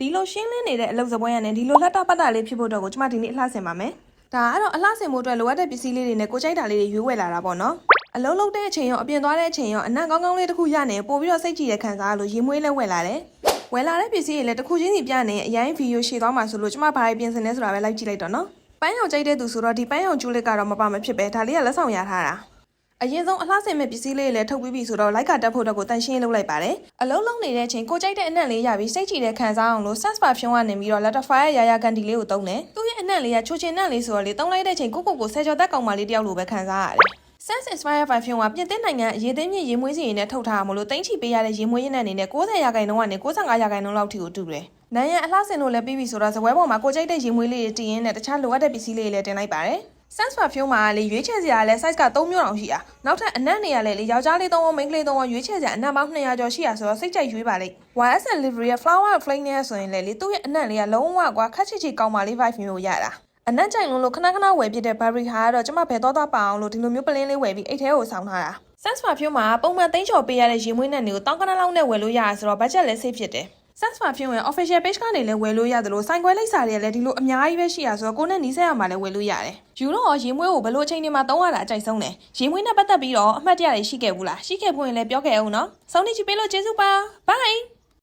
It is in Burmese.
ဒီလိုရှင်းလင်းနေတဲ့အလုပ်စပွဲရနဲ့ဒီလိုလက်တော့ပတ်တာလေးဖြစ်ဖို့တော့ကိုကျမဒီနေ့အလှဆင်ပါမယ်ဒါအဲ့တော့အလှဆင်ဖို့အတွက်လိုအပ်တဲ့ပစ္စည်းလေးတွေနဲ့ကိုကြိုက်တာလေးတွေရွေးဝယ်လာတာပေါ့နော်အလုံးလုံးတဲ့အချိန်ရောအပြင်သွားတဲ့အချိန်ရောအနံ့ကောင်းကောင်းလေးတစ်ခုရနေပို့ပြီးတော့စိတ်ကြည်ရခံစားလို့ရေမွေးလဲဝယ်လာတယ်ဝယ်လာတဲ့ပစ္စည်းတွေလည်းတစ်ခုချင်းစီပြနေအရင်ဗီဒီယိုရှေ့သွားမှာဆိုလို့ကျမဘာတွေပြင်ဆင်နေဆိုတာပဲလိုက်ကြည့်လိုက်တော့နော်ပန်းရောင်ကြိုက်တဲ့သူဆိုတော့ဒီပန်းရောင်ကျူးလေးကတော့မပါမဖြစ်ပဲဒါလေးကလက်ဆောင်ရထားတာအရင်ဆုံးအလှဆင်မဲ့ပစ္စည်းလေးတွေလည်းထုတ်ပြီးပြီဆိုတော့လိုက်ကတက်ဖို့တော့ကိုတန်ရှင်းလုပ်လိုက်ပါတယ်အလုံးလုံးနေတဲ့အချိန်ကိုကြိုက်တဲ့အနံ့လေးရပြီးစိတ်ကြည်တဲ့ခံစားအောင်လို့ Sense Perfume ကနေပြီးတော့ Latify ရဲ့ရာရာကန်ဒီလေးကိုသုံးတယ်သူ့ရဲ့အနံ့လေးကချိုချင်နံ့လေးဆိုတော့လေသုံးလိုက်တဲ့အချိန်ကိုဆယ်ကျော်သက်ကောင်မလေးတယောက်လိုပဲခံစားရတယ်Sense Inspire Perfume ကပြင်သစ်နိုင်ငံအရေးသိမ်းမြင့်ရေမွေးစီရင်နဲ့ထုတ်ထားမှာလို့တင်ချီပေးရတဲ့ရေမွေးရင်းနဲ့အနေနဲ့90%ကနေ95%လောက်ထိကိုတူတယ်။နိုင်ရန်အလှဆင်လို့လည်းပြီးပြီဆိုတော့ဇပွဲပေါ်မှာကိုကြိုက်တဲ့ရေမွေးလေးတွေတင်ရင်းနဲ့တခြားလိုအပ်တဲ့ပစ္စည်းလေးတွေလည်းတင်လိုက်ပါတယ်။ Sense Perfume မှာလေရွေးချယ်စရာလည်း size က3မျိုးတောင်ရှိတာ။နောက်ထပ်အနံ့တွေကလည်းယောက်ျားလေး3ရောမိန်းကလေး3ရောရွေးချယ်စရာအနံ့ပေါင်း200ကျော်ရှိရဆိုတော့စိတ်ကြိုက်ရွေးပါလိမ့်။ YSL Livery ရဲ့ Flower Flame နဲ့ဆိုရင်လေသူ့ရဲ့အနံ့လေးကလုံးဝကွာခက်ချီချီကောင်းပါလေး vibe မျိုးရတာ။အနက်ကြိုင်လုံးလို့ခဏဝယ်ပြတဲ့ Burberry ဟာကတော့ကျမဘယ်တော့ပါအောင်လို့ဒီလိုမျိုးပလင်းလေးဝယ်ပြီးအိတ်ထဲကိုဆောင်းထားတာ Sense Perfume မှာပုံမှန်သိန်းချော်ပေးရတဲ့ရေမွေးနဲ့တွေကို1000လောက်နဲ့ဝယ်လို့ရတာဆိုတော့ budget လည်း safe ဖြစ်တယ် Sense Perfume ရဲ့ official page ကနေလည်းဝယ်လို့ရသလိုစိုင်ခွဲလိပ်စာတွေလည်းဒီလိုအများကြီးပဲရှိရဆိုတော့ကိုနဲ့နီးစပ်ရမှာလည်းဝယ်လို့ရတယ်ယူတော့ရေမွေးကိုဘယ်လိုအချိန်တွေမှာသုံးရတာအကြိုက်ဆုံးလဲရေမွေးနဲ့ပတ်သက်ပြီးတော့အမှတ်တရတွေရှိခဲ့ဘူးလားရှိခဲ့ဖို့ရင်လည်းပြောခဲ့အောင်နော်စောင်းနေချီပေးလို့ကျေးဇူးပါ bye